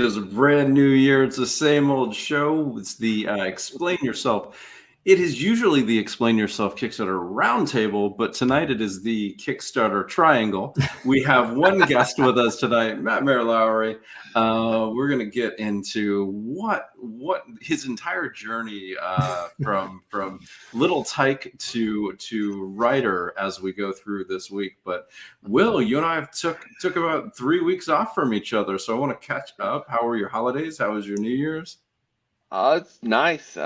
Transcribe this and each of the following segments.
It's a brand new year. It's the same old show. It's the Explain Yourself. It is usually the Explain Yourself Kickstarter roundtable, but tonight it is the Kickstarter triangle. We have one guest with us tonight, Matt Mair Lowery. We're going to get into what his entire journey from little tyke to writer as we go through this week. But Will, you and I have took about 3 weeks off from each other, so I want to catch up. How were your holidays? How was your New Year's? It's nice.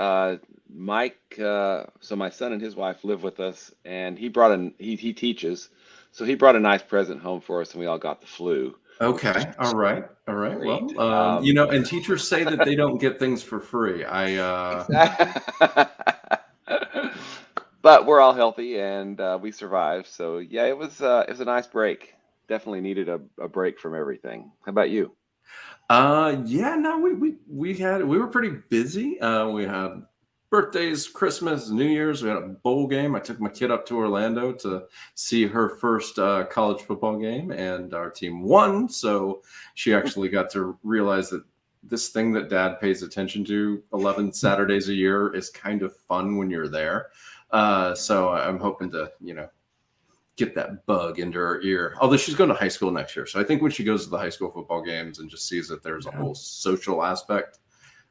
Mike, so my son and his wife live with us, and he teaches, so he brought a nice present home for us, and we all got the flu. Okay. All right. Great. Well, and teachers say that they don't get things for free. But we're all healthy and we survived. So yeah, it was a nice break. Definitely needed a break from everything. How about you? Yeah, no, we were pretty busy. We had birthdays, Christmas, New Year's. We had a bowl game. I took my kid up to Orlando to see her first college football game, and our team won. So she actually got to realize that this thing that Dad pays attention to 11 Saturdays a year is kind of fun when you're there. So I'm hoping to, get that bug into her ear. Although she's going to high school next year. So I think when she goes to the high school football games and just sees that there's a whole social aspect,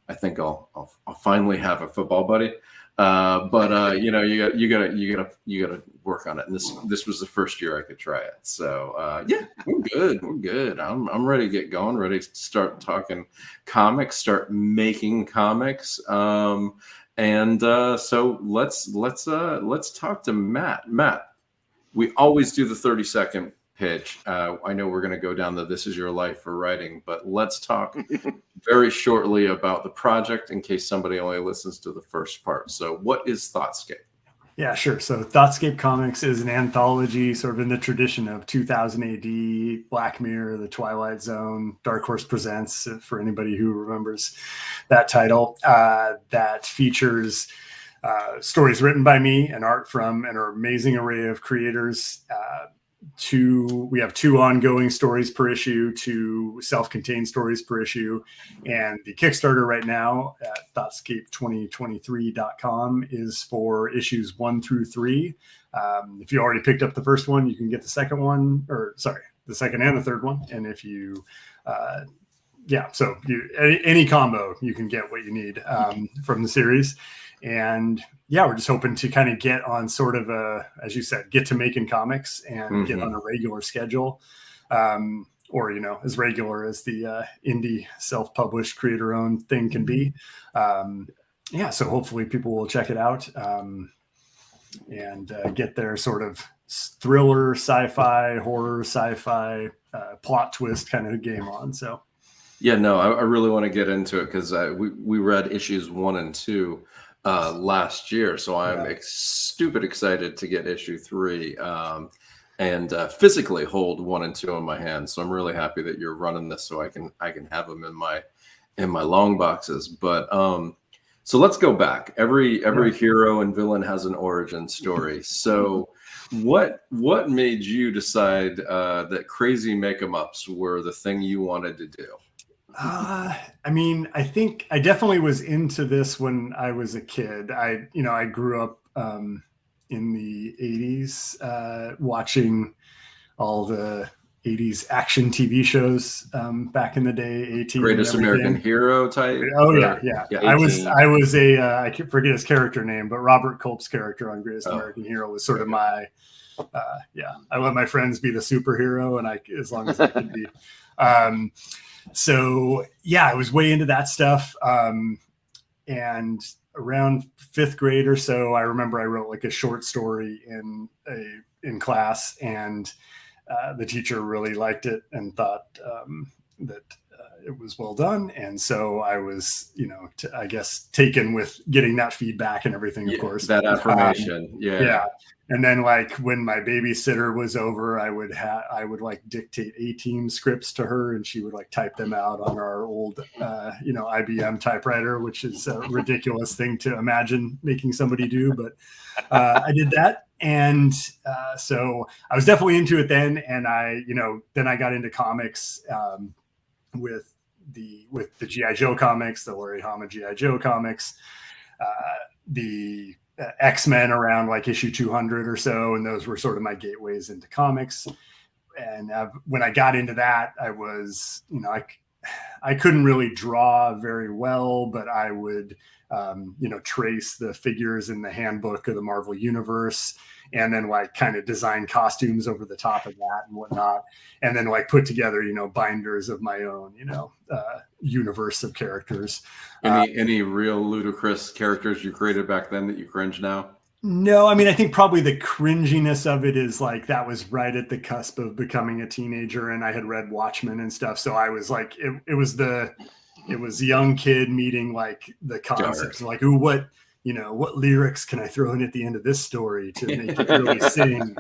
I think I'll finally have a football buddy. But you gotta work on it. And this was the first year I could try it. So yeah, we're good. I'm ready to get going, ready to start talking comics, start making comics. So let's talk to Matt. Matt, we always do the 30-second pitch. I know we're going to go down the This Is Your Life for writing, but let's talk very shortly about the project in case somebody only listens to the first part. So what is Thoughtscape? Yeah, sure. So Thoughtscape Comics is an anthology sort of in the tradition of 2000 AD, Black Mirror, The Twilight Zone, Dark Horse Presents, for anybody who remembers that title, that features stories written by me and art from an amazing array of creators. We have 2 ongoing stories per issue, 2 self-contained stories per issue. And the Kickstarter right now at Thoughtscape2023.com is for issues 1 through 3. If you already picked up the first one, you can get the second one, the second and the third one. And if you, any combo, you can get what you need from the series. And yeah, we're just hoping to kind of get on sort of as you said, get to making comics and get on a regular schedule, or, as regular as the indie self-published creator-owned thing can be. So hopefully people will check it out and get their sort of thriller, sci-fi, horror, sci-fi plot twist kind of game on. So yeah, no, I really want to get into it because we read issues 1 and 2 last year, so I'm stupid excited to get issue 3 and physically hold 1 and 2 in my hands. So I'm really happy that you're running this so I can have them in my long boxes. But so let's go back. Every hero and villain has an origin story. So what made you decide that crazy make-em-ups were the thing you wanted to do? I think I definitely was into this when I was a kid. I grew up in the 80s watching all the 80s action TV shows back in the day. A-Team, Greatest American Hero type. Oh yeah. I was I forget his character name, but Robert Culp's character on Greatest American Hero was sort of my I let my friends be the superhero, and as long as I could be. So yeah, I was way into that stuff. And around 5th grade or so, I remember I wrote like a short story in class, and the teacher really liked it and thought that it was well done. And so I was, I guess taken with getting that feedback and everything, of course. That affirmation. Yeah. And then like when my babysitter was over, I would like dictate A-Team scripts to her, and she would like type them out on our old, IBM typewriter, which is a ridiculous thing to imagine making somebody do. But I did that. And so I was definitely into it then. And then I got into comics with with the G.I. Joe comics, the Larry Hama G.I. Joe comics, the X-Men around like issue 200 or so. And those were sort of my gateways into comics. And when I got into that, I was, I couldn't really draw very well, but I would, trace the figures in the handbook of the Marvel Universe, and then like kind of design costumes over the top of that and whatnot. And then like put together, binders of my own, universe of characters. Any real ludicrous characters you created back then that you cringe now? No, I mean, I think probably the cringiness of it is like that was right at the cusp of becoming a teenager, and I had read Watchmen and stuff. So I was like, it was the young kid meeting like the concepts of like, ooh, what lyrics can I throw in at the end of this story to make it really sing?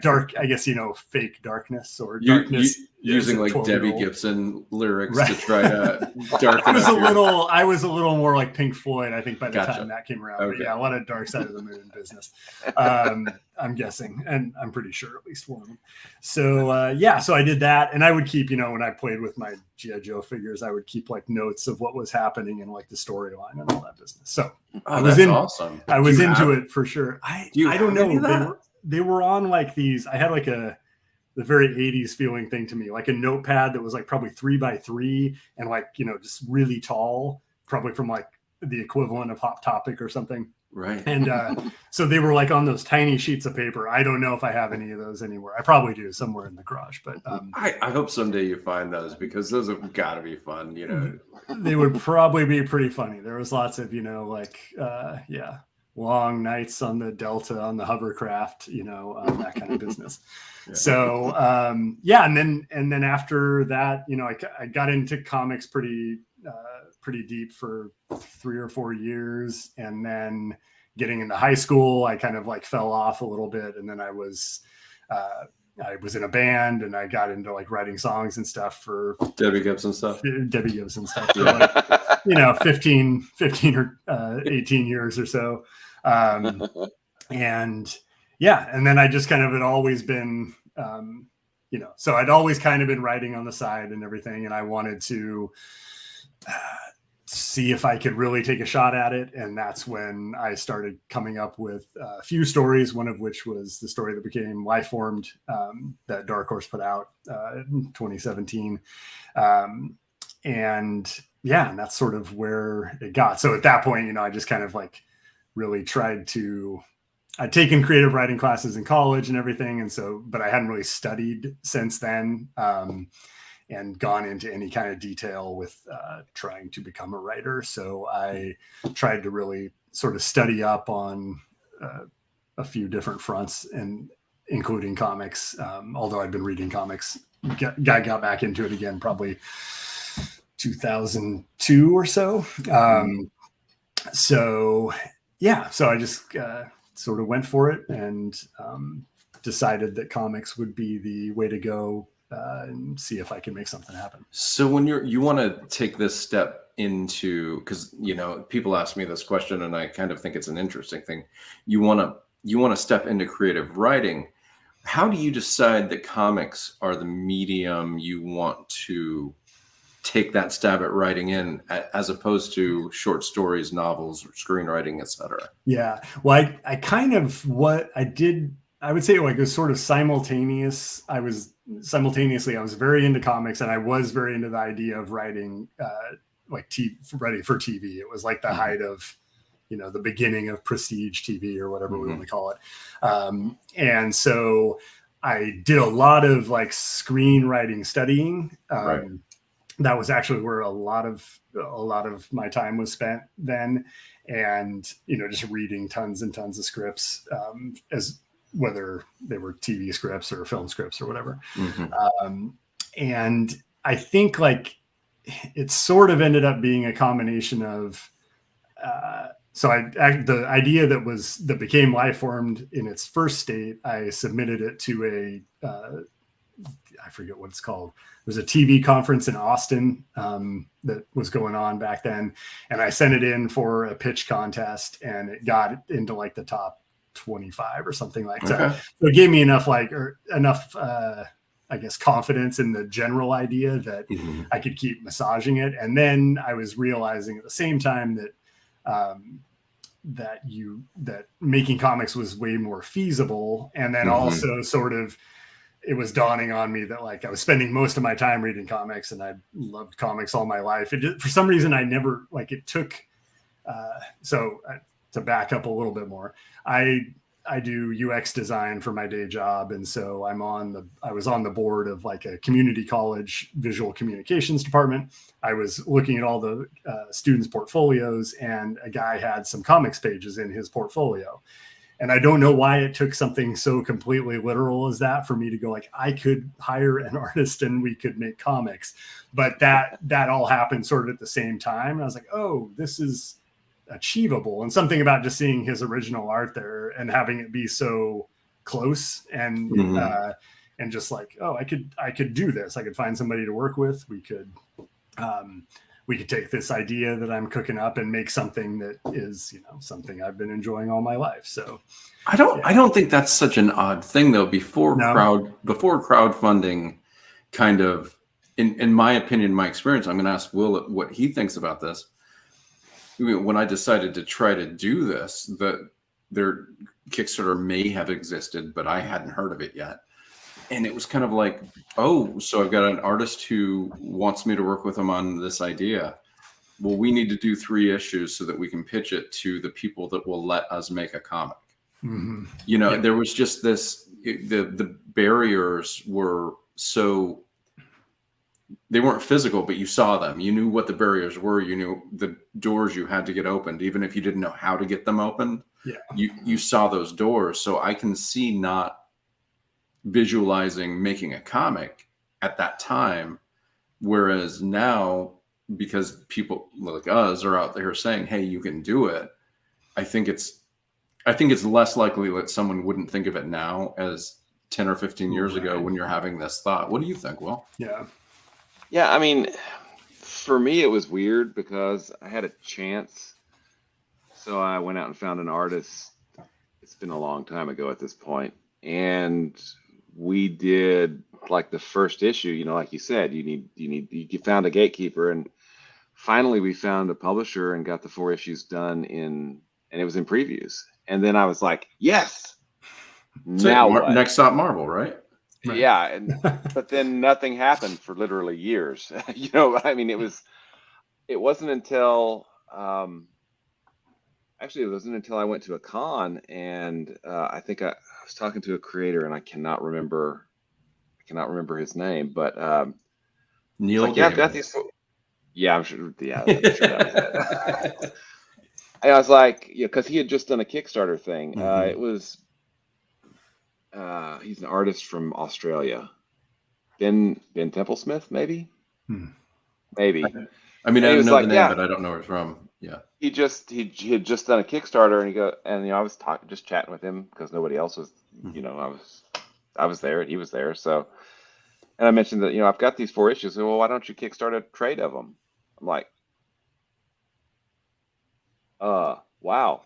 Dark, I guess, fake darkness or darkness. Using like Debbie Gibson lyrics to try to darken. I was a little more like Pink Floyd, I think, by the time that came around. Okay. But yeah, a lot of Dark Side of the Moon business. I'm guessing, and I'm pretty sure at least one of them. So so I did that, and I would keep, when I played with my G.I. Joe figures, I would keep like notes of what was happening and like the storyline and all that business. So awesome. I was into it for sure. I don't know. They were on like these. I had like the very 80s feeling thing to me, like a notepad that was like probably 3x3 and like, just really tall, probably from like the equivalent of Hot Topic or something. Right. And so they were like on those tiny sheets of paper. I don't know if I have any of those anywhere. I probably do somewhere in the garage, but I hope someday you find those, because those have got to be fun. They would probably be pretty funny. There was lots of, long nights on the Delta, on the hovercraft, that kind of business. Yeah. So, and then after that, I got into comics pretty deep for 3 or 4 years. And then getting into high school, I kind of like fell off a little bit. And then I was in a band, and I got into like writing songs and stuff for Debbie Gibson stuff for like, 15 or 18 years or so. And then I just kind of had always been, so I'd always kind of been writing on the side and everything. And I wanted to see if I could really take a shot at it. And that's when I started coming up with a few stories, one of which was the story that became Lifeformed, that Dark Horse put out in 2017. And that's sort of where it got. So at that point, I just kind of like really I'd taken creative writing classes in college and everything. And so, but I hadn't really studied since then, and gone into any kind of detail with trying to become a writer. So I tried to really sort of study up on a few different fronts, and including comics. Although I'd been reading comics, got back into it again, probably 2002 or so. So I just sort of went for it, and decided that comics would be the way to go, and see if I can make something happen. So when you want to take this step into, because people ask me this question, and I kind of think it's an interesting thing. You want to step into creative writing. How do you decide that comics are the medium you want to take that stab at writing in, as opposed to short stories, novels, or screenwriting, etc.? Yeah. Well, I kind of, what I did, I would say like it was sort of simultaneous. I was very into comics, and I was very into the idea of writing, writing for TV. It was like the height of, the beginning of prestige TV or whatever we want to call it. And so I did a lot of like screenwriting studying. Right. That was actually where a lot of my time was spent then, and just reading tons and tons of scripts, as whether they were TV scripts or film scripts or whatever. And I think like it sort of ended up being a combination of the idea that became Lifeformed in its first state. I submitted it to I forget what it's called. There's a TV conference in Austin that was going on back then. And I sent it in for a pitch contest, and it got into like the top 25 or something like that. So it gave me enough I guess, confidence in the general idea that I could keep massaging it. And then I was realizing at the same time that that making comics was way more feasible. And then also sort of, it was dawning on me that like I was spending most of my time reading comics, and I loved comics all my life. It just, for some reason, I never like it took. To back up a little bit more, I do UX design for my day job, and so I was on the board of like a community college visual communications department. I was looking at all the students' portfolios, and a guy had some comics pages in his portfolio. And I don't know why it took something so completely literal as that for me to go like, I could hire an artist and we could make comics. But that all happened sort of at the same time. And I was like, oh, this is achievable. And something about just seeing his original art there and having it be so close and just like, oh, I could do this. I could find somebody to work with. We could take this idea that I'm cooking up and make something that is, something I've been enjoying all my life. So I don't think that's such an odd thing though. Before crowdfunding kind of, in my opinion, my experience, I'm going to ask Will what he thinks about this. When I decided to try to do this, that their Kickstarter may have existed, but I hadn't heard of it yet. And it was kind of like, oh, so I've got an artist who wants me to work with him on this idea. Well, we need to do 3 issues so that we can pitch it to the people that will let us make a comic. There was just this, the barriers were so, they weren't physical, but you saw them. You knew what the barriers were. You knew the doors you had to get opened, even if you didn't know how to get them opened. You saw those doors. So I can see not visualizing making a comic at that time, whereas now, because people like us are out there saying, hey, you can do it, I think it's less likely that someone wouldn't think of it now as 10 or 15 years ago when you're having this thought. What do you think, Will? Yeah, I mean, for me it was weird because I had a chance, so I went out and found an artist. It's been a long time ago at this point, and we did like the first issue, like you said, you found a gatekeeper, and finally we found a publisher and got the 4 issues done and it was in previews. And then I was like, yes, now what? Next stop Marvel, right? Yeah. But then nothing happened for literally years. I mean, it wasn't until, actually, it wasn't until I went to a con, and I think I was talking to a creator, and I cannot remember his name, but Neil. Like, yeah, I've got these. Yeah, I'm sure. Yeah, I'm sure that was it. And I was like, because he had just done a Kickstarter thing. It was he's an artist from Australia, Ben Templesmith, maybe. Maybe. I mean, I know the name, but I don't know where it's from. Yeah. He had just done a Kickstarter, and I was just chatting with him because nobody else was. I was there and he was there, so. And I mentioned that I've got these 4 issues. So, well, why don't you kickstart a trade of them? I'm like, wow,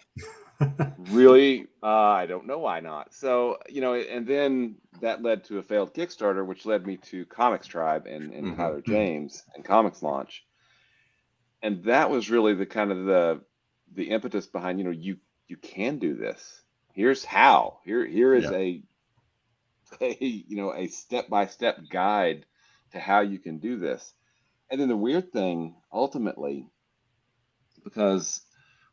really? I don't know why not. So and then that led to a failed Kickstarter, which led me to Comics Tribe and Tyler James and Comics Launch. And that was really the kind of the impetus behind, you can do this. Here's how. Here is a step-by-step guide to how you can do this. And then the weird thing, ultimately, because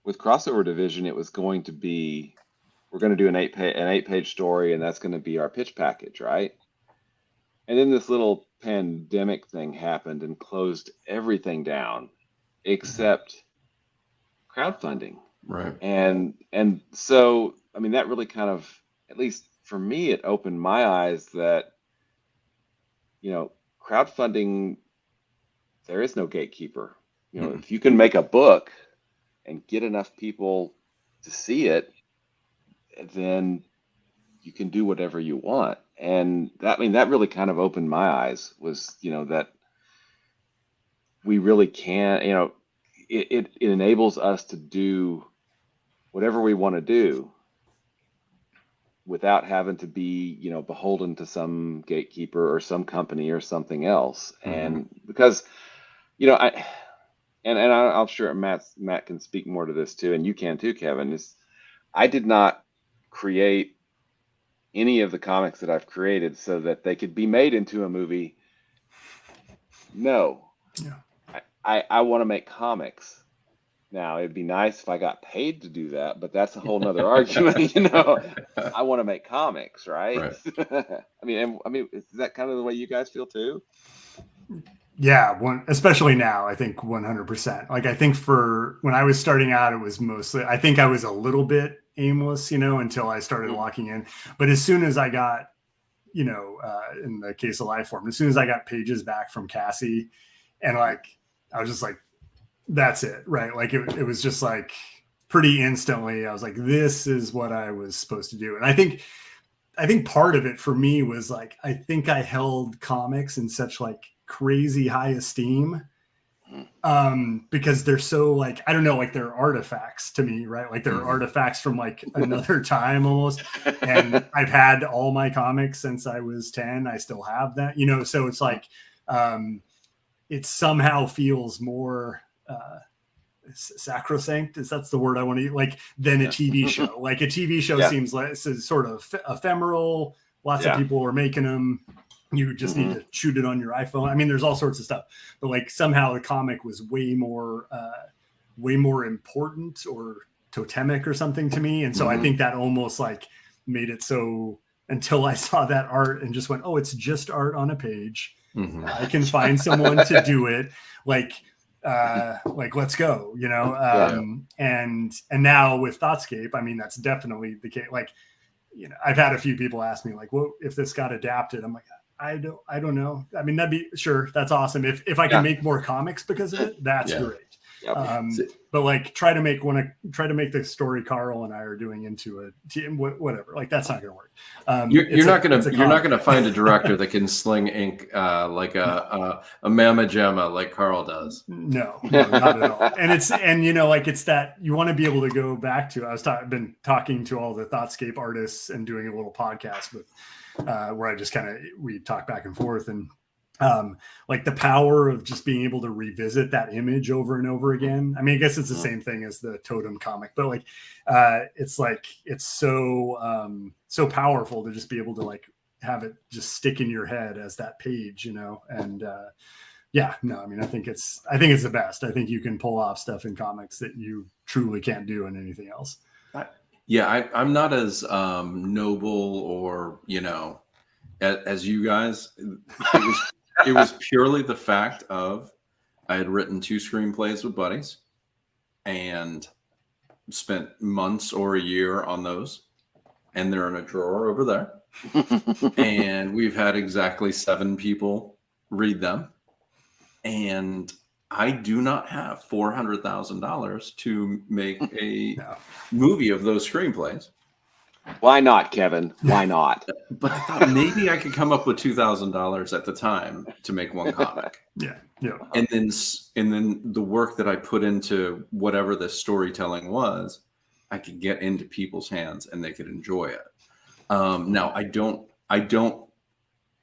with Crossover Division, it was going to be, we're going to do an 8-page story, and that's going to be our pitch package, right? And then this little pandemic thing happened and closed everything down except crowdfunding. Right. And so, I mean, that really kind of, at least for me, it opened my eyes that, crowdfunding, there is no gatekeeper. If you can make a book and get enough people to see it, then you can do whatever you want. And that really kind of opened my eyes, was, that we really can, it enables us to do whatever we want to do, without having to be, you know, beholden to some gatekeeper or some company or something else. And because, you know, I'm sure Matt can speak more to this too, and you can too, Kevin, is I did not create any of the comics that I've created so that they could be made into a movie. No. Yeah. I want to make comics. Now, it'd be nice if I got paid to do that, but that's a whole nother argument, you know. I want to make comics, right? I mean, is that kind of the way you guys feel too? Yeah, especially now, I think 100%. Like, I think for when I was starting out, it was mostly, I think I was a little bit aimless, you know, until I started locking in. But as soon as I got, you know, in the case of Lifeform, as soon as I got pages back from Cassie, and like, I was just like, that's it, right? Like, it was just like pretty instantly, I was like, this is what I was supposed to do. And I think part of it for me was like, I think I held comics in such like crazy high esteem because they're so like, I don't know, like they're artifacts to me, right? Like they're artifacts from like another time almost. And I've had all my comics since I was 10. I still have that, you know? So it's like, it somehow feels more sacrosanct, is that's the word I want to use, like, than a TV show. Like a TV show seems like it's sort of ephemeral. Lots of people are making them. You just need to shoot it on your iPhone. I mean, there's all sorts of stuff, but like somehow the comic was way more important or totemic or something to me. And so I think that almost like made it so, until I saw that art and just went, oh, it's just art on a page. I can find someone to do it. Like, let's go, you know? And now with Thoughtscape, I mean, that's definitely the case. Like, you know, I've had a few people ask me like, well, if this got adapted, I'm like, I don't know. I mean, that'd be sure. That's awesome. If I can make more comics because of it, that's great. But like try to make the story Carl and I are doing into a team, whatever. Like that's not going to work. You're not going to find a director that can sling ink like a mamma jamma like Carl does. No, not at all. And you know, like it's that you want to be able to go back to. I've been talking to all the Thoughtscape artists and doing a little podcast with where I just we talk back and forth and. Like the power of just being able to revisit that image over and over again. I mean, I guess it's the same thing as the totem comic, but like, it's so powerful to just be able to like have it just stick in your head as that page, you know? And, I mean, I think it's the best. I think you can pull off stuff in comics that you truly can't do in anything else. I'm not as, noble or, you know, as you guys. It was purely the fact of I had written 2 screenplays with buddies and spent months or a year on those. And they're in a drawer over there. And we've had exactly 7 people read them. And I do not have $400,000 to make a movie of those screenplays. Why not, Kevin? Why not? But I thought maybe I could come up with $2,000 at the time to make one comic. And then the work that I put into whatever the storytelling was, I could get into people's hands and they could enjoy it. Now I don't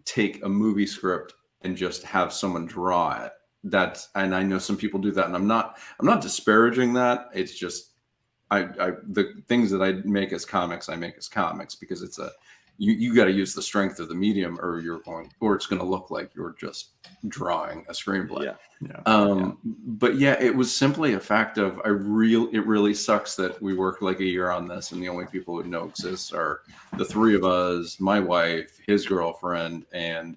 take a movie script and just have someone draw it. And I know some people do that, and I'm not disparaging that. It's just the things that I make as comics, because it's you got to use the strength of the medium, or it's going to look like you're just drawing a screenplay. But it was simply a fact of it really sucks that we worked like a year on this, and the only people who know exists are the 3 of us, my wife, his girlfriend, and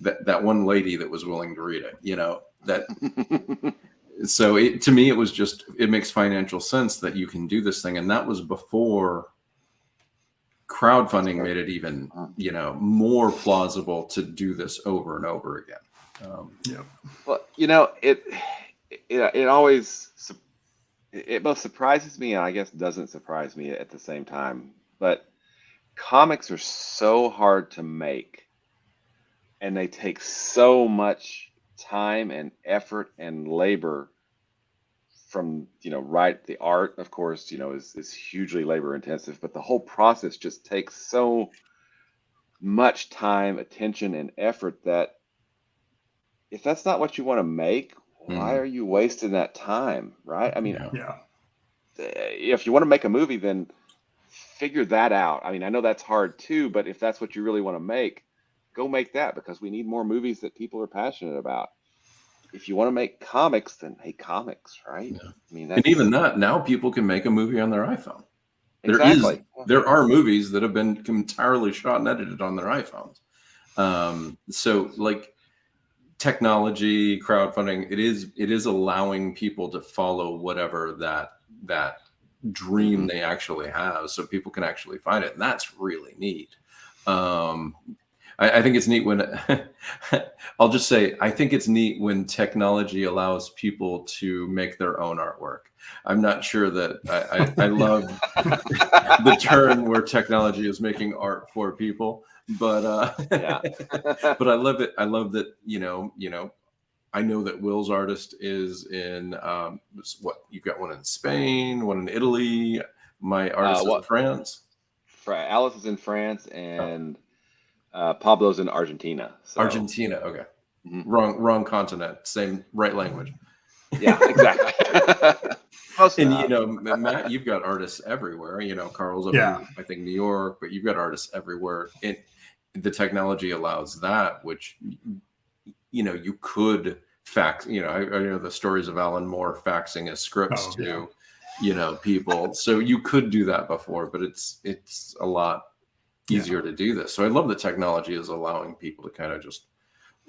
that one lady that was willing to read it. You know that. So to me, it was just, it makes financial sense that you can do this thing. And that was before crowdfunding made it even, you know, more plausible to do this over and over again. Well, you know, it always, it both surprises me and I guess doesn't surprise me at the same time. But comics are so hard to make and they take so much time and effort and labor from, right, the art, of course, is hugely labor intensive, but the whole process just takes so much time, attention, and effort that if that's not what you want to make, why are you wasting that time, right? I mean, Yeah. if you want to make a movie, then figure that out. I mean, I know that's hard too, but if that's what you really want to make, go make that, because we need more movies that people are passionate about. If you want to make comics, then make comics, right? Yeah. I mean, And even that, now people can make a movie on their iPhone. exactly. There are movies that have been entirely shot and edited on their iPhones. So like technology, crowdfunding, it is allowing people to follow whatever that dream they actually have, so people can actually find it, and that's really neat. I think it's neat when I'll just say, I think it's neat when technology allows people to make their own artwork. I'm not sure that I love the turn where technology is making art for people, but Yeah. but I love it. I love that, I know that Will's artist is in what, you've got one in Spain, one in Italy. My artist is in France. Alice is in France, and Pablo's in Argentina. So. Argentina. Okay. Wrong continent. Same, right language. Yeah, exactly. And Matt, you've got artists everywhere. Carl's up in, I think, New York, but you've got artists everywhere. And the technology allows that, which you could fax. I know the stories of Alan Moore faxing his scripts to people. So you could do that before, but it's a lot easier to do this. So I love that technology is allowing people to kind of just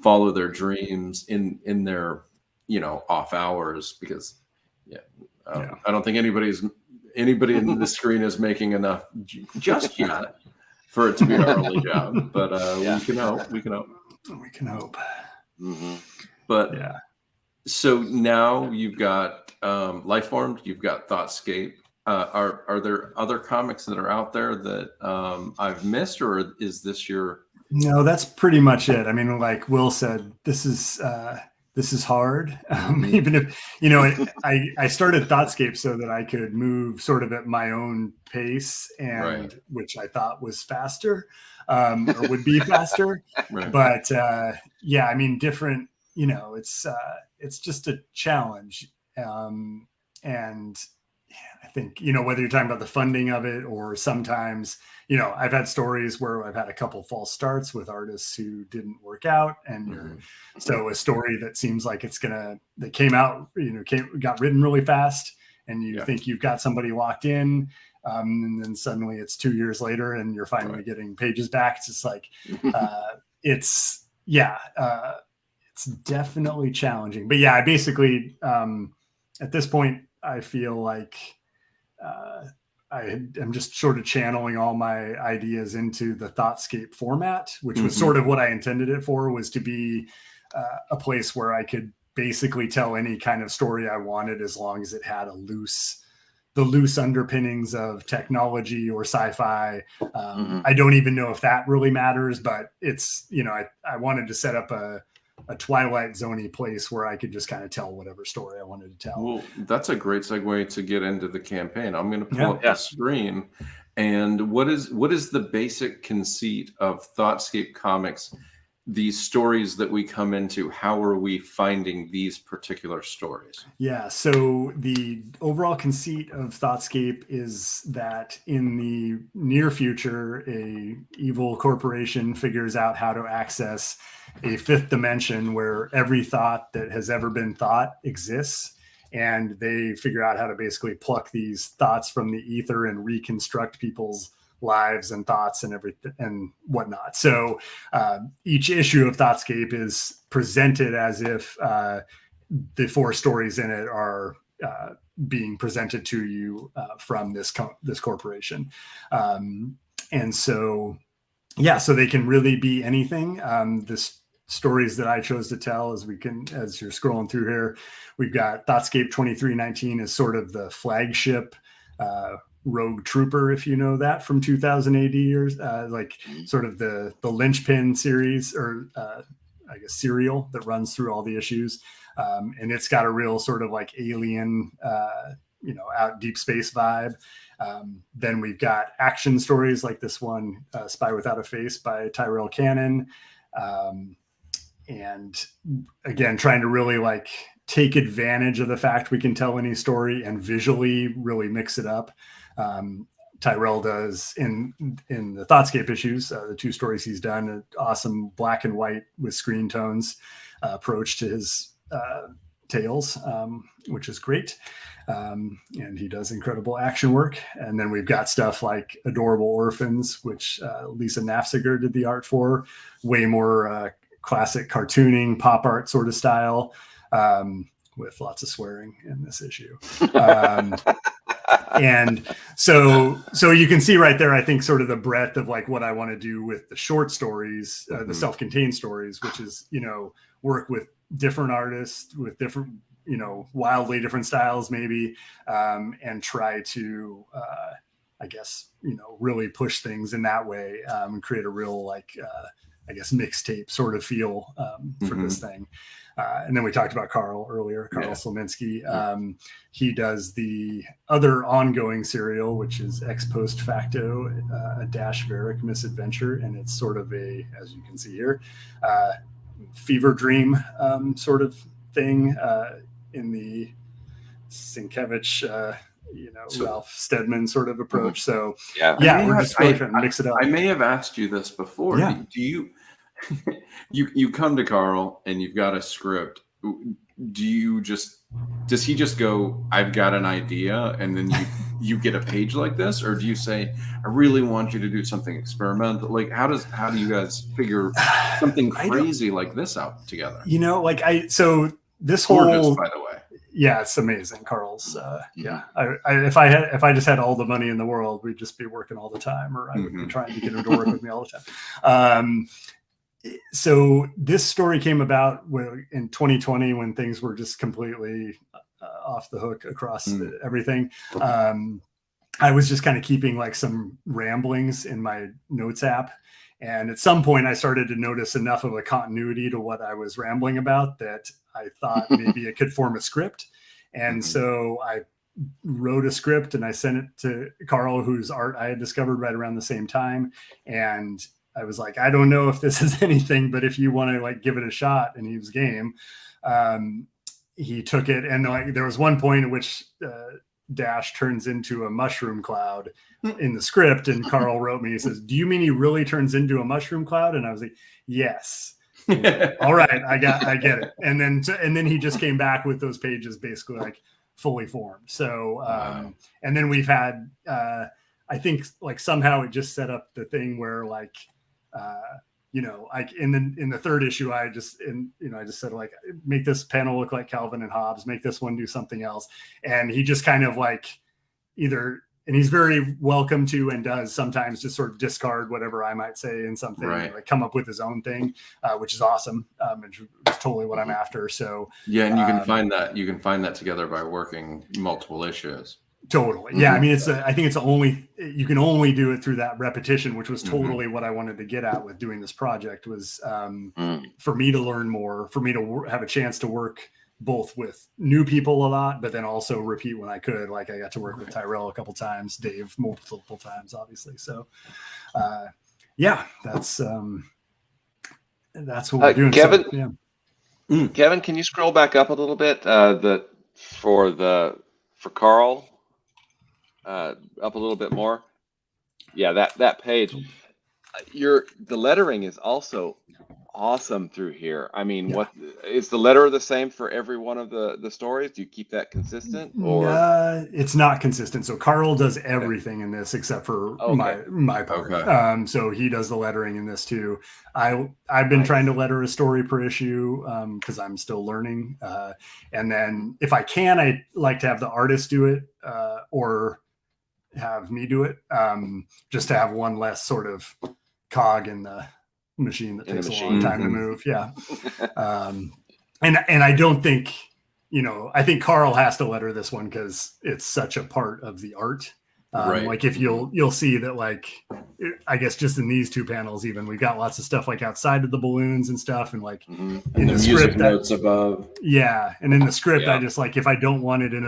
follow their dreams in their off hours, because I don't think anybody in the screen is making enough just yet for it to be our only job, but we can hope. But so now you've got Lifeformed, you've got Thoughtscape. Are there other comics that are out there that I've missed, or is this your? No, that's pretty much it. I mean, like Will said, this is hard. Even if I started Thoughtscape so that I could move sort of at my own pace, and which I thought was faster, or would be faster. But I mean, different. It's just a challenge, and I think, whether you're talking about the funding of it, or sometimes, I've had stories where I've had a couple false starts with artists who didn't work out. And so a story that seems like that came out, got written really fast, and you think you've got somebody locked in. And then suddenly it's 2 years later and you're finally getting pages back. It's just like, it's definitely challenging. But I basically, at this point, I feel like, I'm just sort of channeling all my ideas into the Thoughtscape format, which was sort of what I intended it for, was to be a place where I could basically tell any kind of story I wanted, as long as it had the loose underpinnings of technology or sci-fi. I don't even know if that really matters, but it's, I wanted to set up a Twilight Zone-y place where I could just kind of tell whatever story I wanted to tell. Well, that's a great segue to get into the campaign. I'm going to pull up the screen. And what is the basic conceit of Thoughtscape Comics? These stories that we come into, how are we finding these particular stories? Yeah, so the overall conceit of Thoughtscape is that in the near future, a evil corporation figures out how to access a fifth dimension where every thought that has ever been thought exists. And they figure out how to basically pluck these thoughts from the ether and reconstruct people's lives and thoughts and everything and whatnot. So each issue of Thoughtscape is presented as if the four stories in it are being presented to you from this corporation. And so, so they can really be anything. This stories that I chose to tell, as you're scrolling through here, we've got Thoughtscape 2319 is sort of the flagship Rogue Trooper, if you know that, from 2000 AD, years, like sort of the linchpin series, or I guess serial that runs through all the issues. And it's got a real sort of like alien, out deep space vibe. Then we've got action stories like this one, Spy Without a Face by Tyrell Cannon. And again, trying to really like take advantage of the fact we can tell any story and visually really mix it up. Tyrell does in the Thoughtscape issues, the 2 stories he's done, an awesome black and white with screen tones approach to his tales, which is great. And he does incredible action work. And then we've got stuff like Adorable Orphans, which Lisa Nafziger did the art for, way more classic cartooning, pop art sort of style, with lots of swearing in this issue. And so you can see right there, I think, sort of the breadth of like what I want to do with the short stories, the self-contained stories, which is, work with different artists with different, wildly different styles maybe, and try to, I guess, really push things in that way, and create a real like, I guess, mixtape sort of feel for this thing. And then we talked about Carl earlier, Carl Slominski. He does the other ongoing serial, which is Ex Post Facto, a Dash Varick misadventure. And it's sort of a, as you can see here, fever dream sort of thing in the Sienkiewicz, Ralph Steadman sort of approach. So we're just trying to mix it up. I may have asked you this before. Yeah. Do you you come to Carl and you've got a script? Does he just go, I've got an idea, and then you get a page like this, or do you say, I really want you to do something experimental? Like how do you guys figure something crazy like this out together? So this Gorgeous, whole, by the way. yeah, it's amazing. Carl's, if I just had all the money in the world, we'd just be working all the time, or I would be trying to get him to work with me all the time. So this story came about in 2020 when things were just completely off the hook across everything. I was just kind of keeping like some ramblings in my notes app. And at some point I started to notice enough of a continuity to what I was rambling about that I thought maybe it could form a script. And so I wrote a script and I sent it to Carl, whose art I had discovered right around the same time. And I was like, I don't know if this is anything, but if you want to like give it a shot, and he was game. He took it, and like there was one point at which Dash turns into a mushroom cloud in the script, and Carl wrote me, he says, do you mean he really turns into a mushroom cloud? And I was like, yes. Like, all right, I get it. And then he just came back with those pages basically like fully formed. So and then we've had I think like somehow it just set up the thing where like like in the third issue, I just said like, make this panel look like Calvin and Hobbes, make this one do something else. And he just kind of like and he's very welcome to, and does sometimes just sort of discard whatever I might say in something, and like come up with his own thing, which is awesome. It's totally what I'm after. So yeah. And you can find that together by working multiple issues. Totally. Yeah. I mean, I think you can only do it through that repetition, which was totally what I wanted to get at with doing this project, was for me to learn more, for me to have a chance to work both with new people a lot, but then also repeat when I could. Like I got to work with Tyrell a couple times, Dave multiple times, obviously. So that's what we're doing. Kevin, so, Kevin, can you scroll back up a little bit? For Carl, up a little bit more. Yeah, that page. The lettering is also awesome through here. I mean, what is the letter the same for every one of the stories? Do you keep that consistent, or it's not consistent? So Carl does everything in this except for my part. Okay. So he does the lettering in this too. I've been trying to letter a story per issue because I'm still learning. And then if I can, I like to have the artist do it or have me do it, just to have one less sort of cog in the machine that takes a long time to move. Yeah. And I don't think, I think Carl has to letter this one because it's such a part of the art Right. Like if you'll see that, like, I guess just in these two panels, even we've got lots of stuff like outside of the balloons and stuff, and like And the music script notes above. Yeah, and in the script, Yeah. I just like, if I don't want it in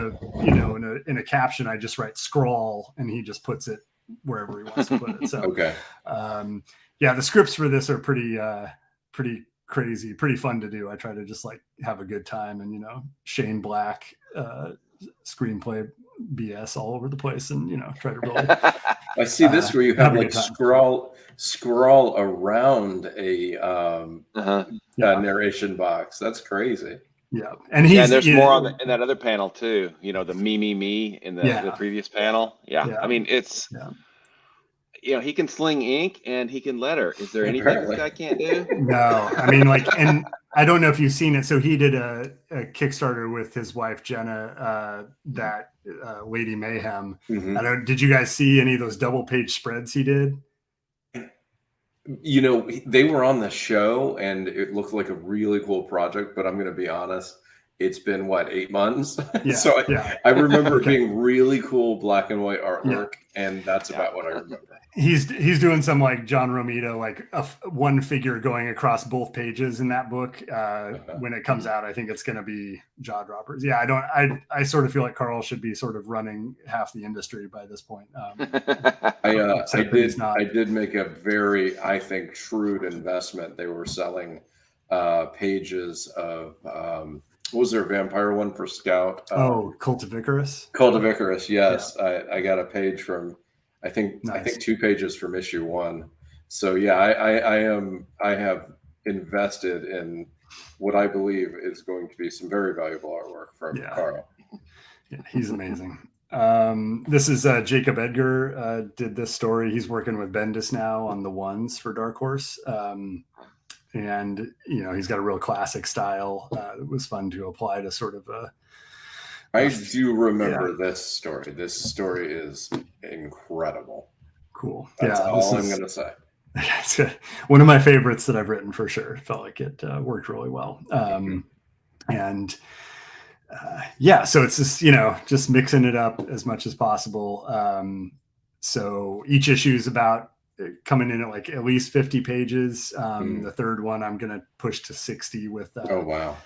a caption, I just write scrawl, and he just puts it wherever he wants to put it. So Okay. Yeah, the scripts for this are pretty crazy, pretty fun to do. I try to just like have a good time, and Shane Black screenplay BS all over the place, and try to really. I see this where you have like time. scroll around a narration box. That's crazy. Yeah, and there's more in that other panel too. The me in the previous panel. Yeah. I mean, it's he can sling ink and he can letter. Is there anything this guy can't do? No, I mean, like, and I don't know if you've seen it. So he did a Kickstarter with his wife Jenna, that Lady Mayhem. Mm-hmm. Did you guys see any of those double page spreads he did? They were on the show and it looked like a really cool project, but I'm going to be honest, it's been 8 months. Yeah, so I remember it being really cool black and white artwork, and that's about what I remember. He's doing some like John Romita, like one figure going across both pages in that book. When it comes out, I think it's going to be jaw droppers. Yeah, I sort of feel like Carl should be sort of running half the industry by this point. I did make a very, I think, shrewd investment. They were selling pages of what was their vampire one for Scout? Cult of Icarus. Cult of Icarus, yes. Yeah. I got a page from. I think 2 pages from issue 1. So yeah, I have invested in what I believe is going to be some very valuable artwork from Carl. Yeah, he's amazing. This is Jacob Edgar did this story. He's working with Bendis now on the ones for Dark Horse. And he's got a real classic style. It was fun to apply to sort of I do remember this story. This story is incredible. Cool. That's all I'm going to say. It's one of my favorites that I've written for sure. It felt like it worked really well. And so it's just, just mixing it up as much as possible. So each issue is about coming in at at least 50 pages. The third one I'm going to push to 60 with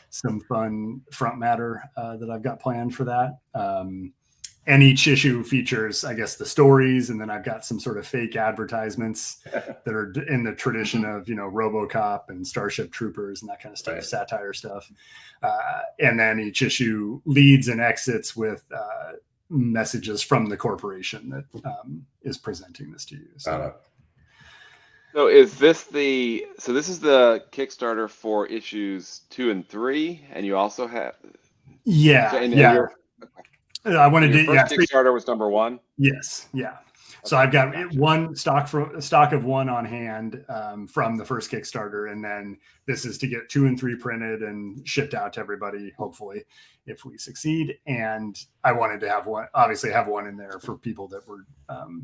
some fun front matter that I've got planned for that. And each issue features, I guess, the stories, and then I've got some sort of fake advertisements that are in the tradition of, RoboCop and Starship Troopers and that kind of stuff, satire stuff. And then each issue leads and exits with messages from the corporation that is presenting this to you. So this is the Kickstarter for issues 2 and 3, and you also have I wanted to Kickstarter was number 1. Yes, yeah. So I've got one stock of 1 on hand from the first Kickstarter, and then this is to get 2 and 3 printed and shipped out to everybody, hopefully, if we succeed. And I wanted to have one in there for people that were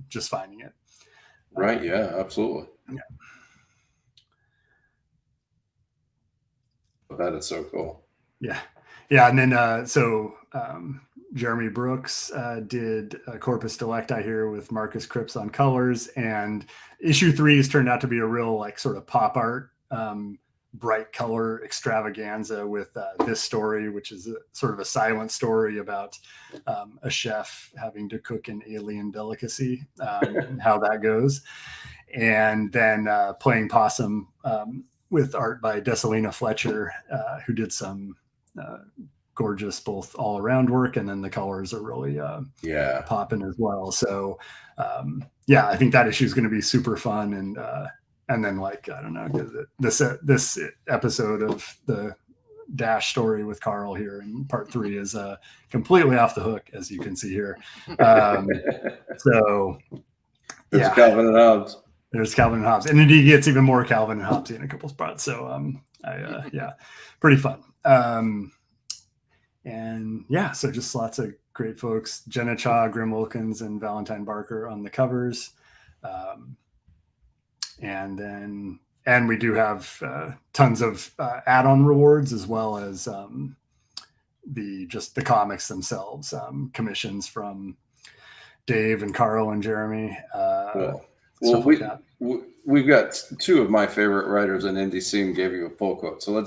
just finding it. Right. Yeah, absolutely. Yeah. That is so cool. Yeah. Yeah. And then, Jeremy Brooks did Corpus Delecti here with Marcus Cripps on colors, and issue 3 has turned out to be a real sort of pop art, bright color extravaganza with this story, which is sort of a silent story about a chef having to cook an alien delicacy, and how that goes. And then Playing Possum with art by Dessalina Fletcher, who did some gorgeous both all around work, and then the colors are really popping as well. So I think that issue is going to be super fun. And then I don't know, this episode of the Dash story with Carl here in part 3 is completely off the hook, as you can see here. So there's Calvin and Hobbes. There's Calvin and Hobbes, and indeed gets even more Calvin and Hobbes in a couple spots. So pretty fun. So just lots of great folks. Jenna Cha, Grim Wilkins, and Valentine Barker on the covers. And we do have tons of add-on rewards, as well as the comics themselves, commissions from Dave and Carl and Jeremy. Well, Stuff like that. We've got two of my favorite writers in indie scene gave you a full quote. So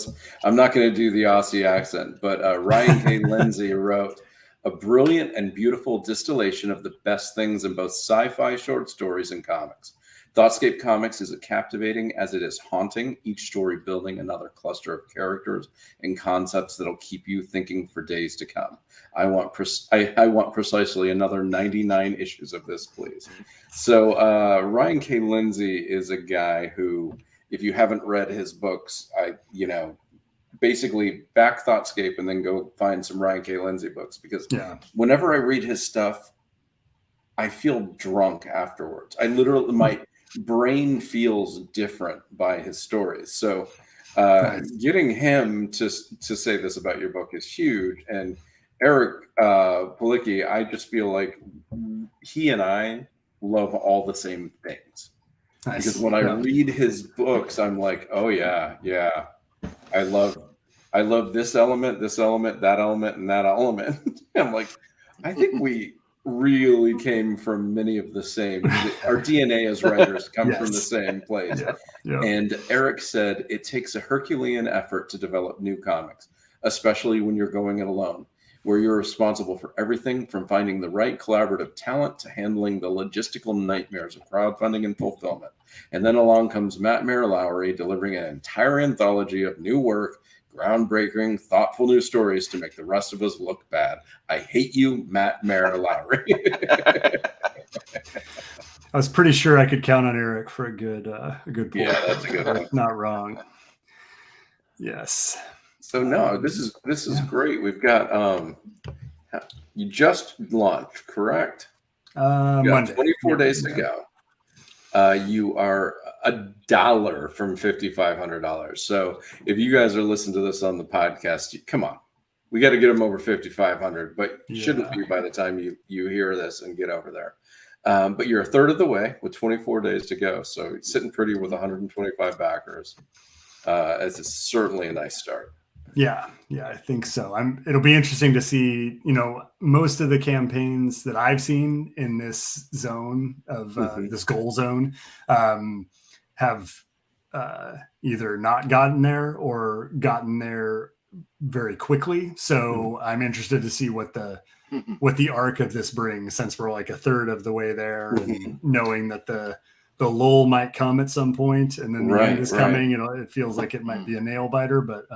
I'm not going to do the Aussie accent, but Ryan K. Lindsay wrote, "A brilliant and beautiful distillation of the best things in both sci-fi short stories and comics. Thoughtscape Comics is as captivating as it is haunting, each story building another cluster of characters and concepts that'll keep you thinking for days to come. I want precisely another 99 issues of this, please." So Ryan K. Lindsay is a guy who, if you haven't read his books, basically back Thoughtscape and then go find some Ryan K. Lindsay books, because whenever I read his stuff, I feel drunk afterwards. I literally, my brain feels different by his stories. So getting him to say this about your book is huge. And Eric Palicki, I just feel like he and I love all the same things. Nice. Because when I read his books, I'm like, oh yeah, I love this element, that element, and that element. I'm like, I think we really came from many of the same. Our DNA as writers come from the same place. And Eric said it takes a Herculean effort to develop new comics, especially when you're going it alone, where you're responsible for everything from finding the right collaborative talent to handling the logistical nightmares of crowdfunding and fulfillment. And then along comes Matt Mair Lowery, delivering an entire anthology of new work, groundbreaking, thoughtful new stories to make the rest of us look bad. I hate you, Matt Mair Lowery. I was pretty sure I could count on Eric for a good point. Yeah, that's a good one. Not wrong. Yes. So no, this is great. We've got you just launched, correct? Monday. 24 days to go. You are $1 from $5,500. So if you guys are listening to this on the podcast, come on, we got to get them over 5,500, but shouldn't be by the time you hear this and get over there. But you're a third of the way with 24 days to go. So sitting pretty with 125 backers. It's certainly a nice start. Yeah, I think so. It'll be interesting to see, most of the campaigns that I've seen in this zone of this goal zone have either not gotten there or gotten there very quickly. So I'm interested to see what the arc of this brings, since we're like a third of the way there, and knowing that the lull might come at some point, and then the end is coming. It feels like it might be a nail biter, but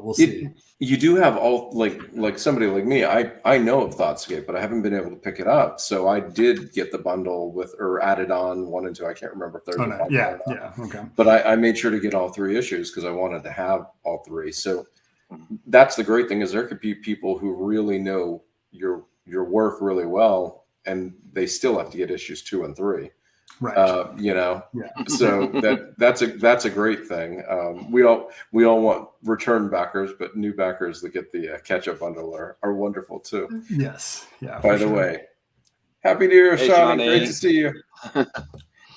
we'll see. You do have all like somebody like me. I know of Thoughtscape, but I haven't been able to pick it up. So I did get the bundle or added on 1 and 2. I can't remember if there's a bundle or not. Okay. But I made sure to get all 3 issues because I wanted to have all 3. So that's the great thing, is there could be people who really know your work really well, and they still have to get issues 2 and 3. Right. So that's a great thing. We all want return backers, but new backers that get the catch-up bundle are wonderful too. Yes. Yeah. By the way, Happy New Year, Shawnee. Great to see you.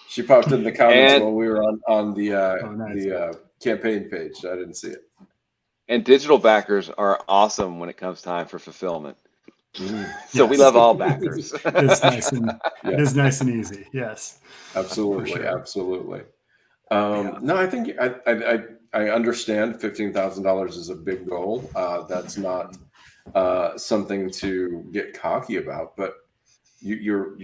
She popped in the comments while we were on the campaign page. So I didn't see it. And digital backers are awesome when it comes time for fulfillment. So we love all backers. It is nice and easy. Yes, absolutely, sure. Absolutely. No, I think I understand $15,000 is a big goal. That's not something to get cocky about, but you're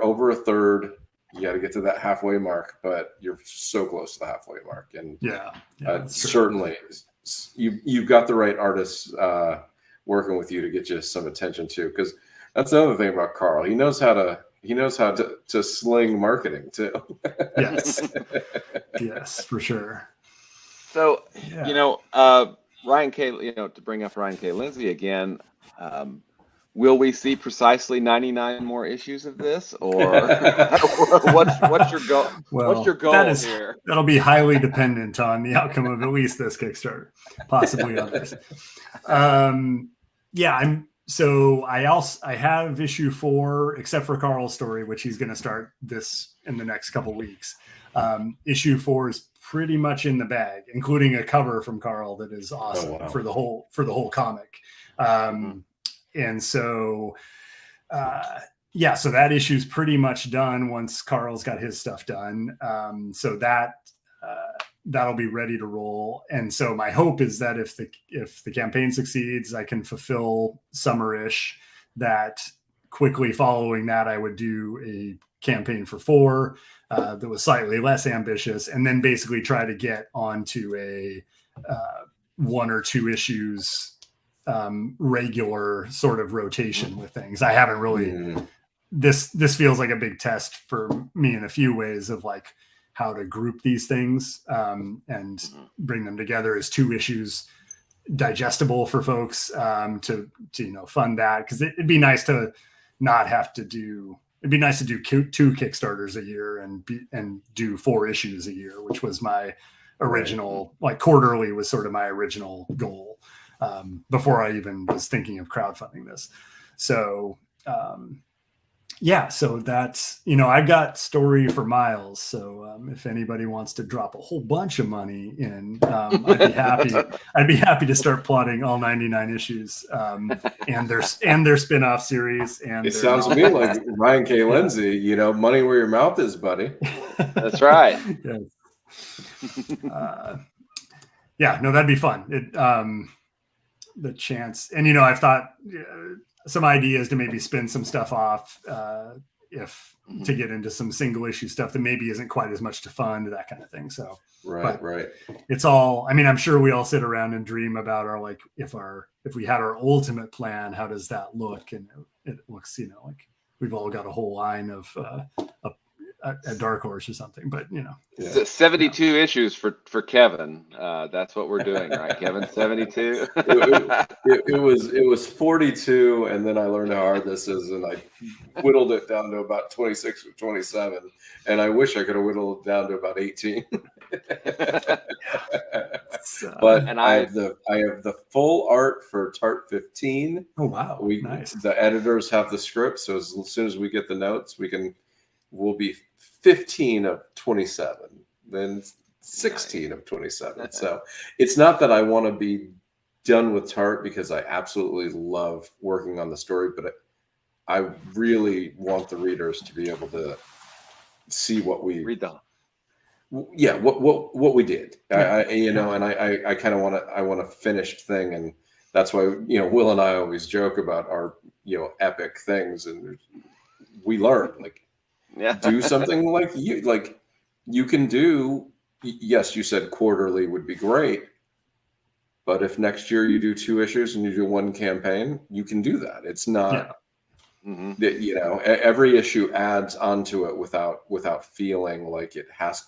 over a third. You got to get to that halfway mark, but you're so close to the halfway mark, and certainly you've got the right artists working with you to get you some attention too, because that's another thing about Carl. He knows how to sling marketing too. Yes, for sure. So Ryan K. To bring up Ryan K. Lindsay again, will we see precisely 99 more issues of this, or what's your goal? Well, what's your goal here? That'll be highly dependent on the outcome of at least this Kickstarter, possibly others. I have issue 4, except for Carl's story, which he's going to start this in the next couple weeks. Issue 4 is pretty much in the bag, including a cover from Carl that is awesome for the whole comic. And so yeah, so that issue's pretty much done once Carl's got his stuff done. So that'll be ready to roll. And so my hope is that if the campaign succeeds, I can fulfill Summerish. That quickly following that, I would do a campaign for 4 that was slightly less ambitious, and then basically try to get onto a 1 or 2 issues regular sort of rotation with things. I haven't really. This feels like a big test for me in a few ways of like how to group these things and bring them together as 2 issues digestible for folks to fund that, because it'd be nice to not have to do. It'd be nice to do 2 Kickstarters a year and do 4 issues a year, which was my original, like quarterly was sort of my original goal before I even was thinking of crowdfunding this. So yeah, so that's, I've got story for miles. So if anybody wants to drop a whole bunch of money in, I'd be happy to start plotting all 99 issues and their spin-off series. And it sounds to me like Ryan K. Lindsay, money where your mouth is, buddy. That's right. Yes. Yeah, no, that'd be fun. The chance, and I've thought some ideas to maybe spin some stuff off to get into some single issue stuff that maybe isn't quite as much to fund, that kind of thing. So right. It's all, I'm sure we all sit around and dream about our, like, if we had our ultimate plan, how does that look? And it looks, like we've all got a whole line of a Dark Horse or something, but yeah. 72 issues for Kevin. That's what we're doing, right, Kevin? 72. it was 42, and then I learned how hard this is, and I whittled it down to about 26 or 27, and I wish I could have whittled it down to about 18. But I have the full art for Tart 15. Oh wow, nice. The editors have the script, so as soon as we get the notes, we'll be 15 of 27, then 16 of 27. So it's not that I want to be done with Tart, because I absolutely love working on the story, but I really want the readers to be able to see what we read them. Yeah, what we did. And I kind of want a finished thing, and that's why Will and I always joke about our epic things, and we learn do something like you can do. Yes, you said quarterly would be great, but if next year you do 2 issues and you do 1 campaign, you can do that. It's not that every issue adds onto it without feeling like it has.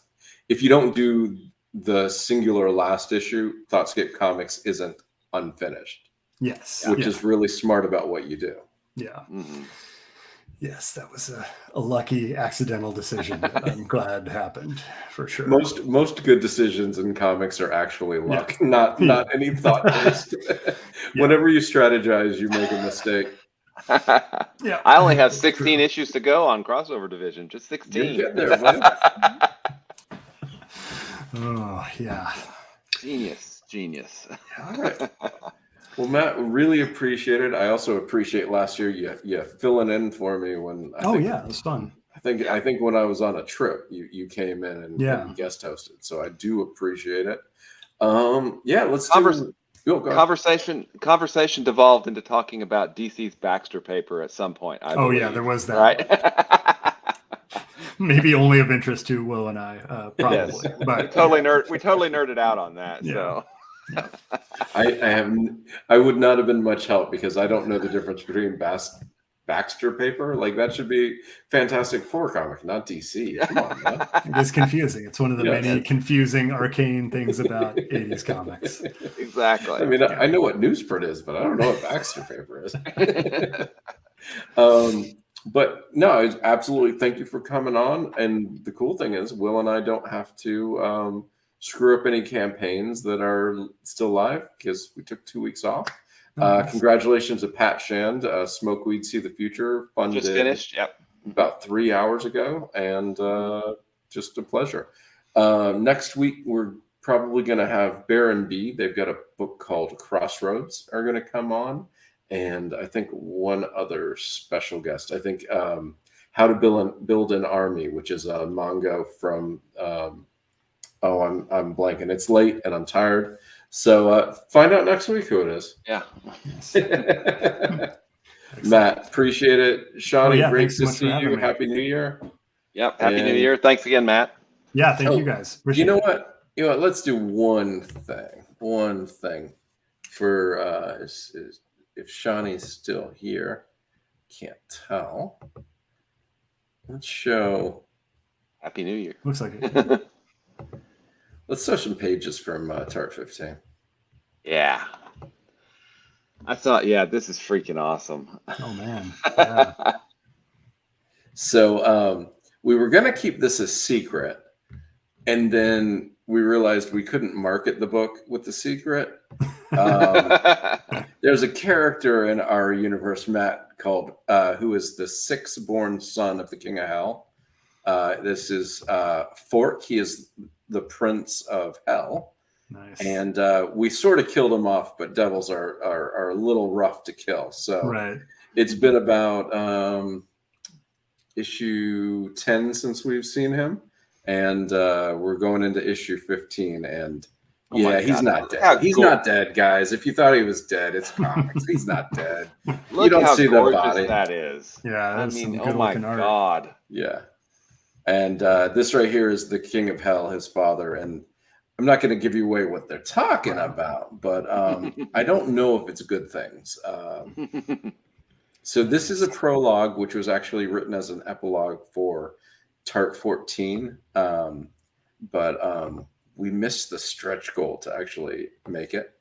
If you don't do the singular last issue, Thoughtscape Comics isn't unfinished. Yes, which is really smart about what you do. Yeah. Mm-hmm. Yes, that was a lucky accidental decision that I'm glad happened, for sure. Most good decisions in comics are actually luck, not any thought based. Whenever you strategize, you make a mistake. Yeah. I only have 16 issues to go on Crossover Division. Just 16. You're getting there, man. Oh yeah. Genius. All right. Well, Matt, really appreciate it. I also appreciate last year you filling in for me when. It was fun. I think when I was on a trip, you came in and guest hosted, so I do appreciate it. Let's Conversation devolved into talking about DC's Baxter paper at some point. I believe. There was that. Right. Maybe only of interest to Will and I, probably. Yes. But we totally nerded out on that. Yeah. So. I would not have been much help, because I don't know the difference between Baxter paper. Like, that should be Fantastic Four comic, not DC. Come on, man. It is confusing. It's one of the many confusing arcane things about 80s comics. Exactly. I mean, I know what newsprint is, but I don't know what Baxter paper is. But no, absolutely. Thank you for coming on. And the cool thing is, Will and I don't have to screw up any campaigns that are still live, because we took 2 weeks off. Congratulations to Pat Shand, Smokeweed See the Future, funded just finished, about 3 hours ago, and just a pleasure. Next week we're probably going to have Baron B. They've got a book called Crossroads are going to come on, and I think one other special guest. I think How to Build an Army, which is a manga from I'm blanking. It's late and I'm tired. So find out next week who it is. Yeah. Matt, appreciate it. Shawnee, yeah, great thanks so to much for see having you. me. Happy New Year. Yep. Happy New Year. Thanks again, Matt. Yeah, thank you guys. Appreciate You know it. what? Let's do one thing for if Shawnee's still here. Can't tell. Let's show. Happy New Year. Looks like it. Let's show some pages from Tart 15. Yeah. I thought, this is freaking awesome. Oh man. Yeah. So we were going to keep this a secret, and then we realized we couldn't market the book with the secret. There's a character in our universe, Matt, called who is the sixth born son of the King of Hell. This is Fork. He is the Prince of Hell. Nice. And we sort of killed him off, but devils are a little rough to kill. So Right. It's been about issue 10 since we've seen him, and we're going into issue 15. And he's not dead. He's not dead, guys. If you thought he was dead, it's comics. He's not dead. Look, you don't see the body. That is. Yeah. I mean, oh my God. Yeah. And this right here is the King of Hell, his father. And I'm not going to give you away what they're talking about, but I don't know if it's good things. So this is a prologue, which was actually written as an epilogue for Tart 14. But we missed the stretch goal to actually make it.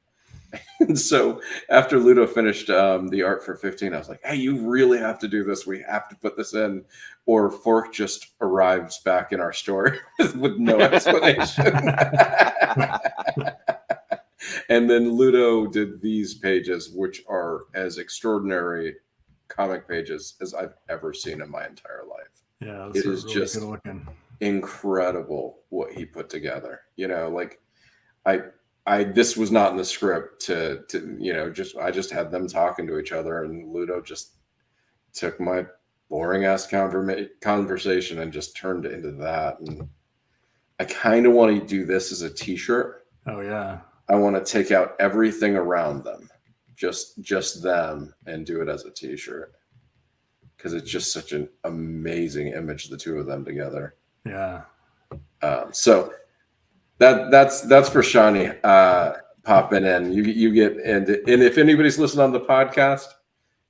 And so after Ludo finished the art for 15, I was like, hey, you really have to do this. We have to put this in, or Fork just arrives back in our story with no explanation. And then Ludo did these pages, which are as extraordinary comic pages as I've ever seen in my entire life. Yeah, it is really just good looking. Incredible what he put together. Like this was not in the script to I just had them talking to each other, and Ludo just took my boring ass conversation and just turned it into that. And I kind of want to do this as a t-shirt. Oh yeah. I want to take out everything around them, just them, and do it as a t-shirt, because it's just such an amazing image, the two of them together. Yeah. So that's for Shawnee popping in. You get, and if anybody's listening on the podcast,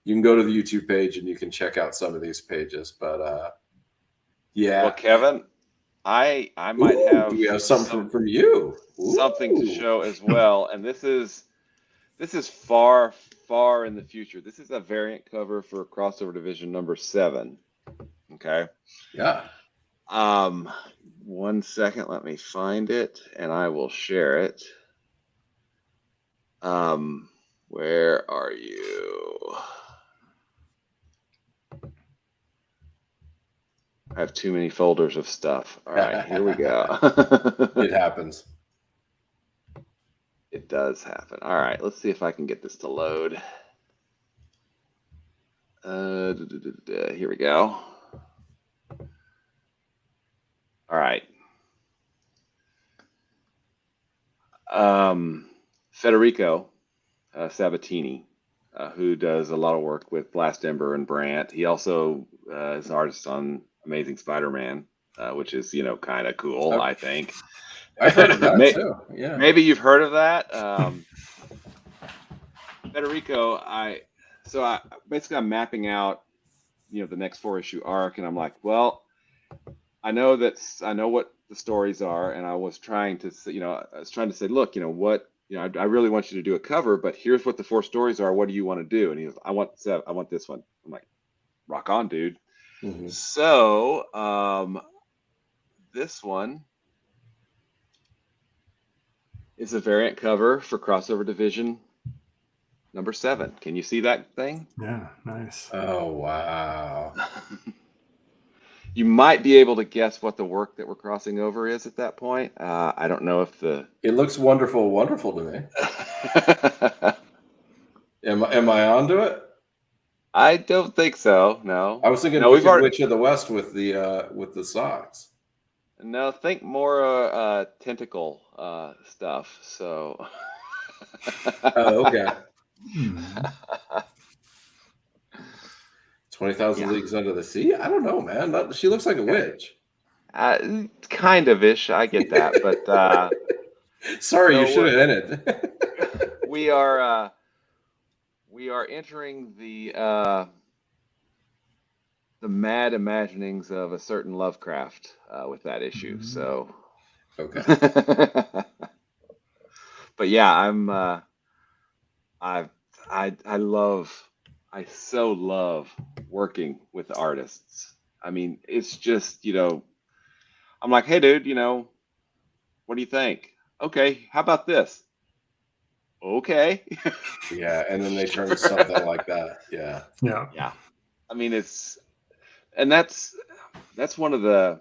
you can go to the YouTube page and you can check out some of these pages. But yeah. Well, Kevin, I might have. Do we have something from you? Something to show as well, and this is far in the future. This is a variant cover for Crossover Division number 7. Okay. Yeah. 1 second, let me find it, and I will share it. Where are you? I have too many folders of stuff. All right, here we go. It happens. It does happen. All right, let's see if I can get this to load. Here we go. All right. Federico Sabatini, who does a lot of work with Blast Ember and Brant. He also is an artist on Amazing Spider-Man, which is, kind of cool, I think. I've heard of that too. Yeah. Maybe you've heard of that. Federico, basically I'm mapping out, the next 4-issue arc, and I'm like, well, I know what the stories are, and I was trying to say, look, I really want you to do a cover, but here's what the 4 stories are. What do you want to do? And he goes, I want this one. I'm like, rock on, dude. Mm-hmm. So this one is a variant cover for Crossover Division number 7. Can you see that thing? Yeah, nice. Oh, wow. You might be able to guess what the work that we're crossing over is at that point. I don't know if It looks wonderful to me. Am I onto it? I don't think so. No. I was thinking no, Wicked Witch of the West with the socks. No, think more tentacle stuff. So. Oh, okay. Hmm. 20,000 Leagues Under the Sea? I don't know, man. She looks like a witch. Kind of ish. I get that, but sorry, so you should have ended. we are entering the mad imaginings of a certain Lovecraft with that issue. So Okay. But yeah, I so love working with artists. I mean, it's just, I'm like, hey dude, what do you think? Okay, how about this? Okay. Yeah, and then they turn something like that. Yeah. Yeah. Yeah. I mean, that's one of the,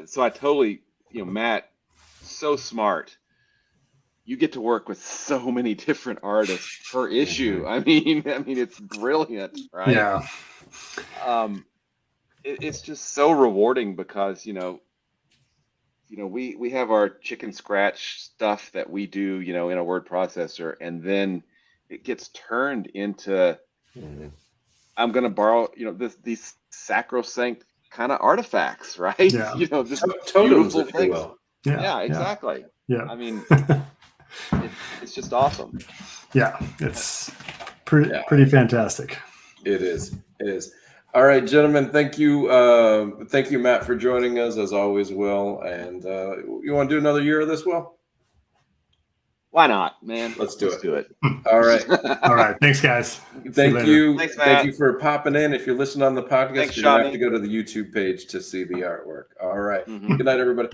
so I totally, Matt, so smart. You get to work with so many different artists per issue. I mean, it's brilliant, right? Yeah. It's just so rewarding because, we have our chicken scratch stuff that we do, in a word processor, and then it gets turned into, I'm going to borrow, these sacrosanct kind of artifacts, right? Yeah. This Totems, beautiful if you things. will. Yeah, exactly. Yeah. I mean, it's just awesome. Yeah, it's pretty fantastic. It is. It is. All right, gentlemen. Thank you. Thank you, Matt, for joining us as always, Will. And you want to do another year of this, Will? Why not, man? Let's do it. All All right. All right. Thanks, guys. Thank you. Thanks, Matt. Thank you for popping in. If you're listening on the podcast, Thanks, you're going to have Shawnee. to go to the YouTube page to see the artwork. All right. Mhm. Good night, everybody.